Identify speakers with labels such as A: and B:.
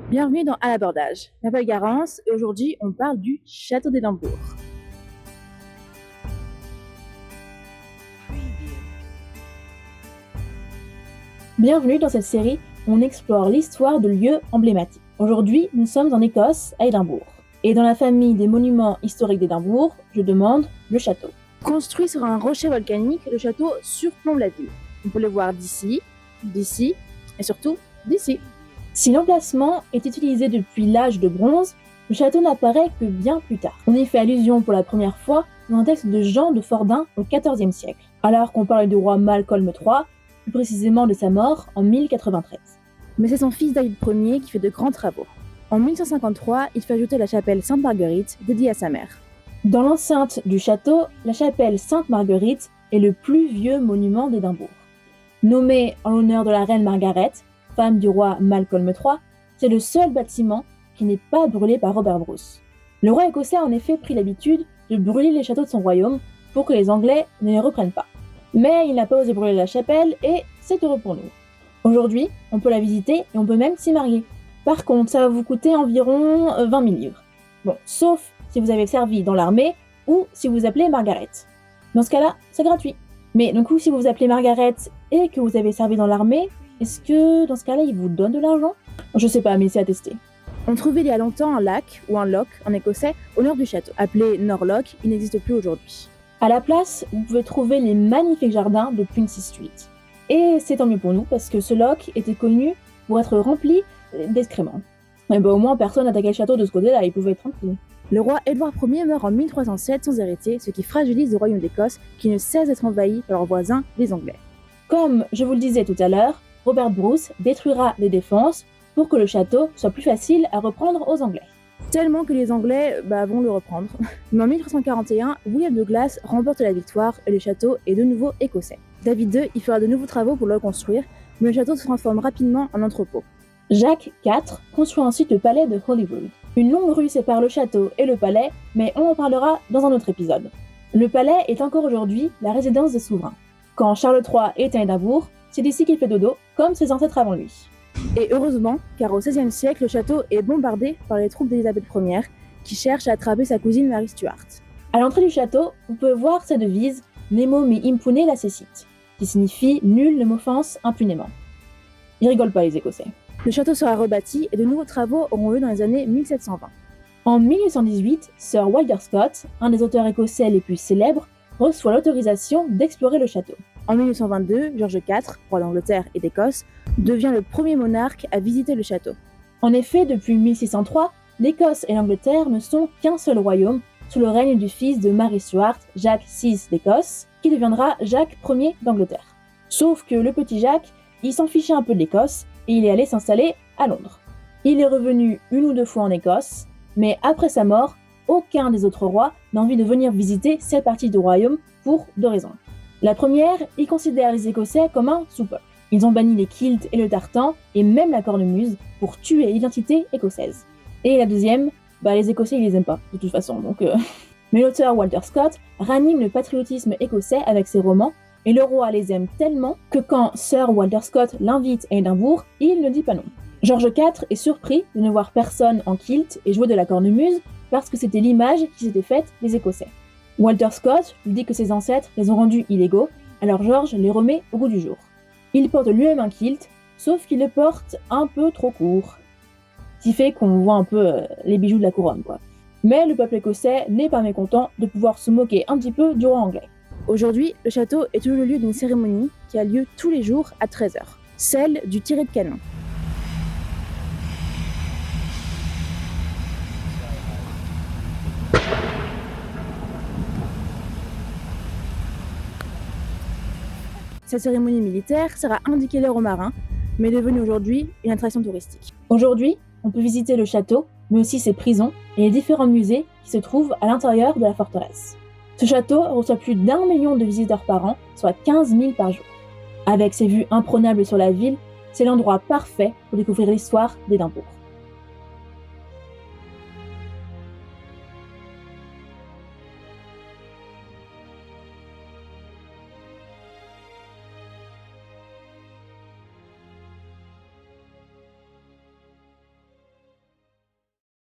A: Bienvenue dans À l'abordage. Je m'appelle Garance et aujourd'hui on parle du château d'Édimbourg. Bienvenue dans cette série où on explore l'histoire de lieux emblématiques. Aujourd'hui, nous sommes en Écosse, à Édimbourg. Et dans la famille des monuments historiques d'Édimbourg, je demande le château. Construit sur un rocher volcanique, le château surplombe la ville. On peut le voir d'ici et surtout d'ici. Si l'emplacement est utilisé depuis l'âge de bronze, le château n'apparaît que bien plus tard. On y fait allusion pour la première fois dans un texte de Jean de Fordun au XIVe siècle, alors qu'on parle du roi Malcolm III, plus précisément de sa mort en 1093. Mais c'est son fils David Ier qui fait de grands travaux. En 1153, il fait ajouter la chapelle Sainte-Marguerite dédiée à sa mère. Dans l'enceinte du château, la chapelle Sainte-Marguerite est le plus vieux monument d'Édimbourg. Nommé en l'honneur de la reine Margaret, femme du roi Malcolm III, c'est le seul bâtiment qui n'est pas brûlé par Robert Bruce. Le roi écossais a en effet pris l'habitude de brûler les châteaux de son royaume pour que les Anglais ne les reprennent pas. Mais il n'a pas osé brûler la chapelle et c'est heureux pour nous. Aujourd'hui, on peut la visiter et on peut même s'y marier. Par contre, ça va vous coûter environ 20 000 livres. Bon, sauf si vous avez servi dans l'armée ou si vous appelez Margaret. Dans ce cas-là, c'est gratuit. Mais donc si vous vous appelez Margaret et que vous avez servi dans l'armée, est-ce que dans ce cas-là, ils vous donnent de l'argent? Je sais pas, mais c'est à tester. On trouvait il y a longtemps un lac ou un loch en écossais au nord du château, appelé Norloch, il n'existe plus aujourd'hui. À la place, vous pouvez trouver les magnifiques jardins de Princes Street. Et c'est tant mieux pour nous parce que ce loch était connu pour être rempli d'excréments. Mais au moins personne n'attaquait le château de ce côté-là, il pouvait être tranquille. Le roi Édouard Ier meurt en 1307 sans héritier, ce qui fragilise le royaume d'Écosse qui ne cesse d'être envahi par leurs voisins, les Anglais. Comme je vous le disais tout à l'heure, Robert Bruce détruira les défenses pour que le château soit plus facile à reprendre aux Anglais. Tellement que les Anglais vont le reprendre. Mais en 1341, William de Glace remporte la victoire et le château est de nouveau écossais. David II y fera de nouveaux travaux pour le reconstruire, mais le château se transforme rapidement en entrepôt. Jacques IV construit ensuite le palais de Holyrood. Une longue rue sépare le château et le palais, mais on en parlera dans un autre épisode. Le palais est encore aujourd'hui la résidence des souverains. Quand Charles III est à Édimbourg, c'est d'ici qu'il fait dodo, comme ses ancêtres avant lui. Et heureusement, car au XVIe siècle, le château est bombardé par les troupes d'Élisabeth Ier, qui cherchent à attraper sa cousine Mary Stuart. À l'entrée du château, vous pouvez voir sa devise « Nemo me impune lacessit », qui signifie « Nul ne m'offense impunément ». Ils rigolent pas les Écossais. Le château sera rebâti et de nouveaux travaux auront lieu dans les années 1720. En 1818, Sir Walter Scott, un des auteurs écossais les plus célèbres, reçoit l'autorisation d'explorer le château. En 1822, George IV, roi d'Angleterre et d'Écosse, devient le premier monarque à visiter le château. En effet, depuis 1603, l'Écosse et l'Angleterre ne sont qu'un seul royaume, sous le règne du fils de Mary Stuart, Jacques VI d'Écosse, qui deviendra Jacques Ier d'Angleterre. Sauf que le petit Jacques, il s'en fichait un peu de l'Écosse, et il est allé s'installer à Londres. Il est revenu une ou deux fois en Écosse, mais après sa mort, aucun des autres rois n'a envie de venir visiter cette partie du royaume pour deux raisons. La première, ils considèrent les Écossais comme un sous-peuple. Ils ont banni les kilts et le tartan, et même la cornemuse, pour tuer l'identité écossaise. Et la deuxième, les Écossais ils les aiment pas, de toute façon, donc Mais l'auteur Walter Scott ranime le patriotisme écossais avec ses romans, et le roi les aime tellement que quand Sir Walter Scott l'invite à Édimbourg, il ne dit pas non. George IV est surpris de ne voir personne en kilt et jouer de la cornemuse parce que c'était l'image qui s'était faite des Écossais. Walter Scott lui dit que ses ancêtres les ont rendus illégaux, alors George les remet au goût du jour. Il porte lui-même un kilt, sauf qu'il le porte un peu trop court. Ce qui fait qu'on voit un peu les bijoux de la couronne, quoi. Mais le peuple écossais n'est pas mécontent de pouvoir se moquer un petit peu du roi anglais. Aujourd'hui, le château est toujours le lieu d'une cérémonie qui a lieu tous les jours à 13h, celle du tiré de canon. Cette cérémonie militaire sert à indiquer l'heure aux marins, mais est devenue aujourd'hui une attraction touristique. Aujourd'hui, on peut visiter le château, mais aussi ses prisons et les différents musées qui se trouvent à l'intérieur de la forteresse. Ce château reçoit plus d'1 million de visiteurs par an, soit 15 000 par jour. Avec ses vues imprenables sur la ville, c'est l'endroit parfait pour découvrir l'histoire d'Édimbourg.